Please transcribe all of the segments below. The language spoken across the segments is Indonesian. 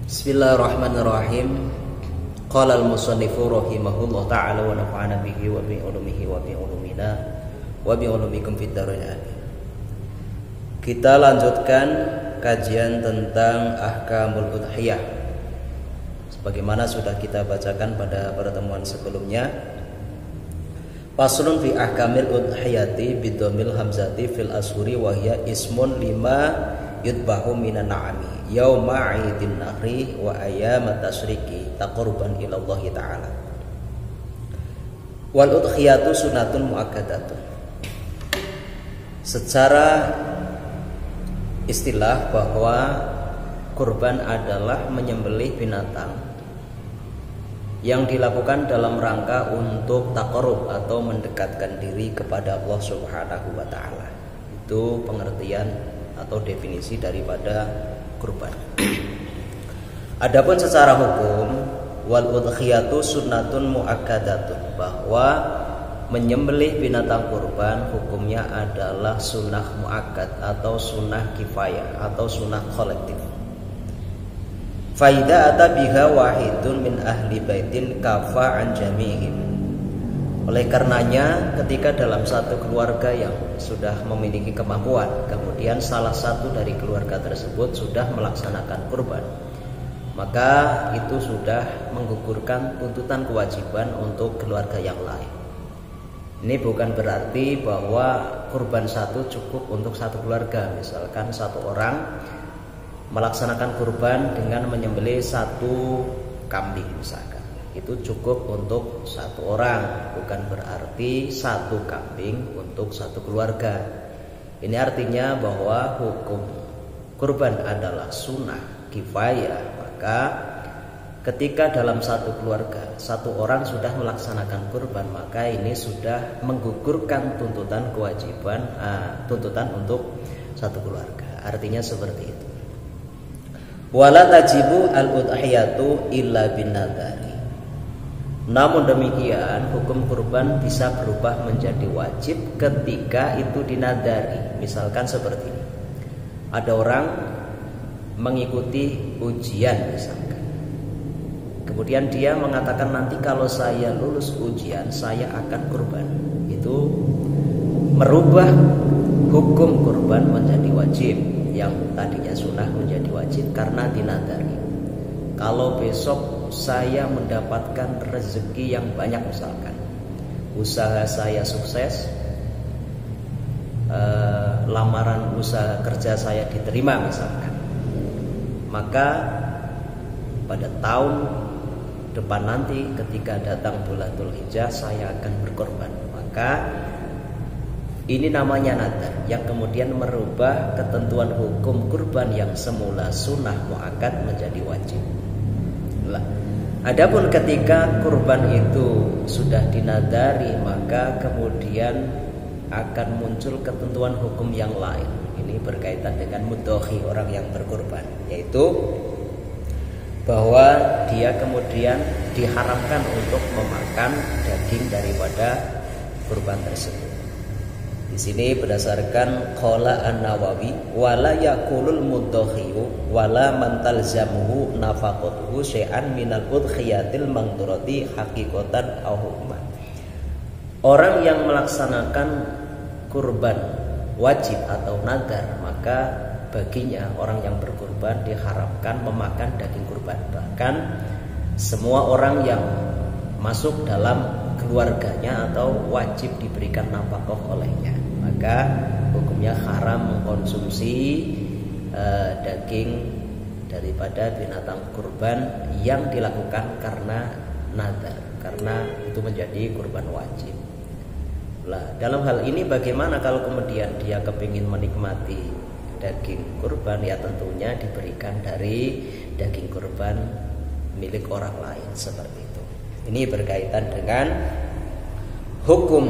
Bismillahirrahmanirrahim. Qala al-musannifu rahimahullah ta'ala wa nafa'ana bihi wa bi ulumihi wa bi ulumina wa bi ulumikum fid dharain amin. Kita lanjutkan kajian tentang ahkamul udhiyah. Sebagaimana sudah kita bacakan pada pertemuan sebelumnya. Faslun fi ahkamil udhiyati bidhamil hamzati fil ashuri wa hiya ismun lima yudbahu minan na'ami yauma 'idin nahri wa ayyamat tasyriki taqarruban ila Allah taala. Wal udhiyatu sunnatun muakkadatun. Secara istilah bahwa kurban adalah menyembelih binatang yang dilakukan dalam rangka untuk taqarrub atau mendekatkan diri kepada Allah Subhanahu wa taala. Itu pengertian atau definisi daripada kurban. Adapun secara hukum, wal udhiyatu sunnatun muakkadatun, bahwa menyembelih binatang kurban hukumnya adalah sunnah muakkad atau sunnah kifayah atau sunnah kolektif. Faida ata biha wahidun min ahli baitin kafa an jami'ihim. Oleh karenanya, ketika dalam satu keluarga yang sudah memiliki kemampuan, kemudian salah satu dari keluarga tersebut sudah melaksanakan kurban, maka itu sudah menggugurkan tuntutan kewajiban untuk keluarga yang lain. Ini bukan berarti bahwa kurban satu cukup untuk satu keluarga. Misalkan satu orang melaksanakan kurban dengan menyembelih satu kambing misalkan, itu cukup untuk satu orang, bukan berarti satu kambing untuk satu keluarga. Ini artinya bahwa hukum kurban adalah sunnah kifayah. Maka ketika dalam satu keluarga satu orang sudah melaksanakan kurban, maka ini sudah menggugurkan tuntutan kewajiban, tuntutan untuk satu keluarga. Artinya seperti itu. Wala tajibu al-udhiyatu illa bin nadari. Namun demikian, hukum kurban bisa berubah menjadi wajib ketika itu dinadari. Misalkan seperti ini. Ada orang mengikuti ujian misalkan. Kemudian dia mengatakan, nanti kalau saya lulus ujian saya akan kurban. Itu merubah hukum kurban menjadi wajib, yang tadinya sunnah menjadi wajib karena dinadari. Kalau besok saya mendapatkan rezeki yang banyak misalkan, usaha saya sukses, lamaran usaha kerja saya diterima misalkan, maka pada tahun depan nanti ketika datang bulan Dzulhijjah saya akan berkorban. Maka ini namanya nadar, yang kemudian merubah ketentuan hukum kurban yang semula sunnah muakkad menjadi wajib. Adapun ketika kurban itu sudah dinadari, maka kemudian akan muncul ketentuan hukum yang lain. Ini berkaitan dengan mudhohi, orang yang berkurban, yaitu bahwa dia kemudian diharamkan untuk memakan daging daripada kurban tersebut. Di sini berdasarkan qala An-Nawawi, wala yaqulul mudhohiyu wala man talzamuhu nafaqatuhu syai'an minal udhiyatil mangdurati haqiqatan aw hukman. Orang yang melaksanakan kurban wajib atau nadar, maka baginya orang yang berkurban diharamkan memakan daging kurban. Bahkan semua orang yang masuk dalam keluarganya atau wajib diberikan nafkah olehnya, maka hukumnya haram mengkonsumsi daging daripada binatang kurban yang dilakukan karena nadar, karena itu menjadi kurban wajib. Dalam hal ini bagaimana kalau kemudian dia kepingin menikmati daging kurban? Ya tentunya diberikan dari daging kurban milik orang lain seperti itu. Ini berkaitan dengan hukum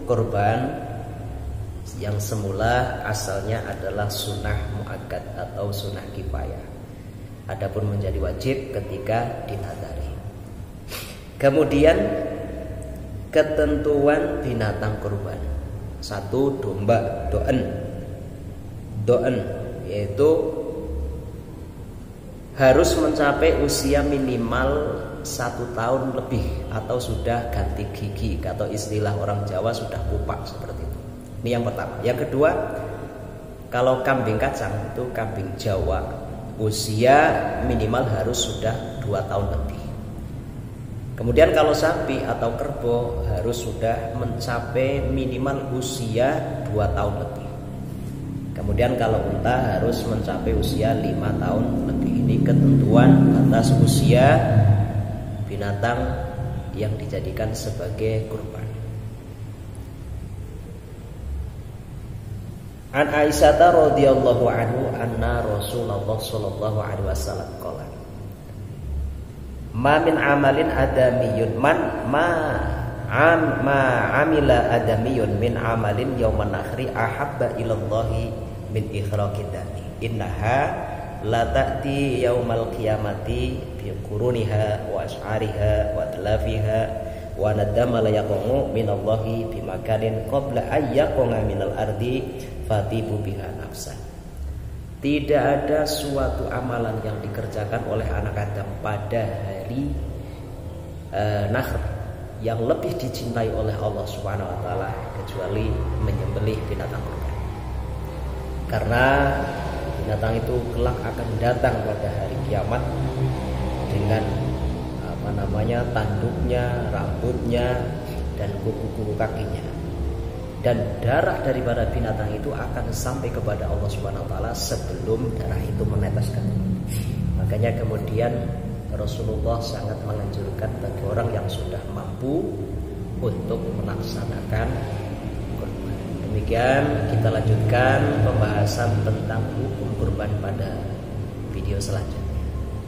kurban yang semula asalnya adalah sunnah muakkad atau sunnah kifayah. Adapun menjadi wajib ketika dinadari. Kemudian ketentuan binatang kurban. Satu, domba, doen, yaitu harus mencapai usia minimal 1 tahun lebih atau sudah ganti gigi, atau istilah orang Jawa sudah kupak seperti itu. Ini yang pertama. Yang kedua, kalau kambing kacang itu kambing Jawa, usia minimal harus sudah 2 tahun lebih. Kemudian kalau sapi atau kerbau harus sudah mencapai minimal usia 2 tahun lebih. Kemudian kalau unta harus mencapai usia 5 tahun lebih. Ini ketentuan atas usia binatang yang dijadikan sebagai kurban. An Aisyah radhiyallahu anhu anna Rasulullah sallallahu alaihi wasallam qala ma min amalin adamiyun ma amila adamiyun min amalin yauman akhri ahabba ilallahi min ikhraqid dami innaha la ta'ti yaumal qiyamati bi quruniha wa as'ariha wa talafiha wa nadama la yaqumu minallahi bi makanin qabla ayyaquna minal ardi fatibu biha nafsan. Tidak ada suatu amalan yang dikerjakan oleh anak Adam pada hari Nahr yang lebih dicintai oleh Allah Subhanahu wa taala kecuali menyembelih binatang kurban. Karena binatang itu kelak akan datang pada hari kiamat dengan tanduknya, rambutnya, dan kuku-kuku kakinya. Dan darah daripada binatang itu akan sampai kepada Allah Subhanahu wa taala sebelum darah itu meneteskan. Makanya kemudian Rasulullah sangat menganjurkan bagi orang yang sudah mampu untuk melaksanakan kurban. Demikian kita lanjutkan pembahasan tentang hukum kurban pada video selanjutnya.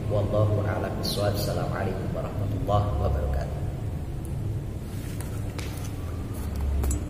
Wallahu a'lam bishawab. Assalamualaikum warahmatullahi wabarakatuh.